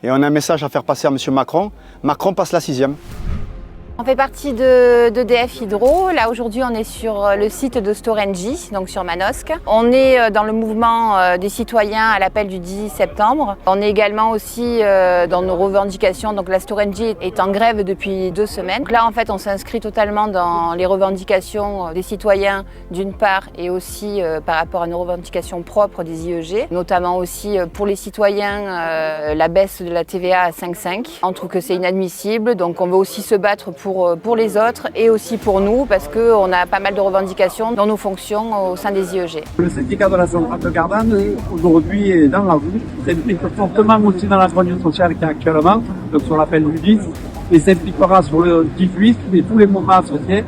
Et on a un message à faire passer à M. Macron. Macron passe la 6e. On fait partie d'EDF Hydro. Là aujourd'hui on est sur le site de Storengy, donc sur Manosque. On est dans le mouvement des citoyens à l'appel du 10 septembre. On est également aussi dans nos revendications. Donc la Storengy est en grève depuis 2 semaines. Donc là en fait on s'inscrit totalement dans les revendications des citoyens d'une part et aussi par rapport à nos revendications propres des IEG. Notamment aussi pour les citoyens la baisse de la TVA à 5,5. On trouve que c'est inadmissible, donc on veut aussi se battre pour les autres et aussi pour nous parce qu'on a pas mal de revendications dans nos fonctions au sein des IEG. Le syndicat de la centrale de Gardanne aujourd'hui est dans la rue, s'implique fortement aussi dans la réunion sociale qui est actuellement, donc sur l'appel du 10, et s'impliquera sur le 18 et tous les mouvements associés.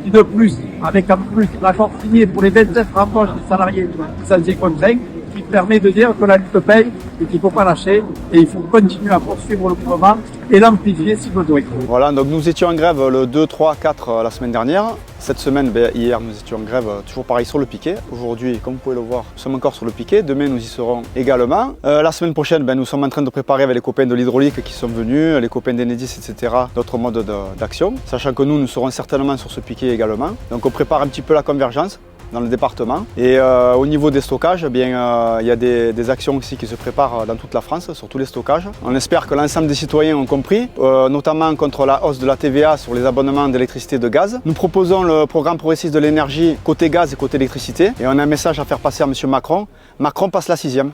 Et de plus, avec en plus l'accord signé pour les 27 embauches des salariés licenciés contraints, qui permet de dire que la lutte paye et qu'il ne faut pas lâcher et il faut continuer à poursuivre le mouvement et l'amplifier si besoin. Voilà, donc nous étions en grève le 2, 3, 4 la semaine dernière. Cette semaine, hier, nous étions en grève toujours pareil sur le piquet. Aujourd'hui, comme vous pouvez le voir, nous sommes encore sur le piquet. Demain, nous y serons également. La semaine prochaine, nous sommes en train de préparer avec les copains de l'hydraulique qui sont venus, les copains d'Enedis, etc., d'autres modes d'action. Sachant que nous serons certainement sur ce piquet également. Donc on prépare un petit peu la convergence dans le département. Et au niveau des stockages, il y a des actions aussi qui se préparent dans toute la France, sur tous les stockages. On espère que l'ensemble des citoyens ont compris, notamment contre la hausse de la TVA sur les abonnements d'électricité et de gaz. Nous proposons le programme progressiste de l'énergie côté gaz et côté électricité. Et on a un message à faire passer à M. Macron. Macron passe la 6e.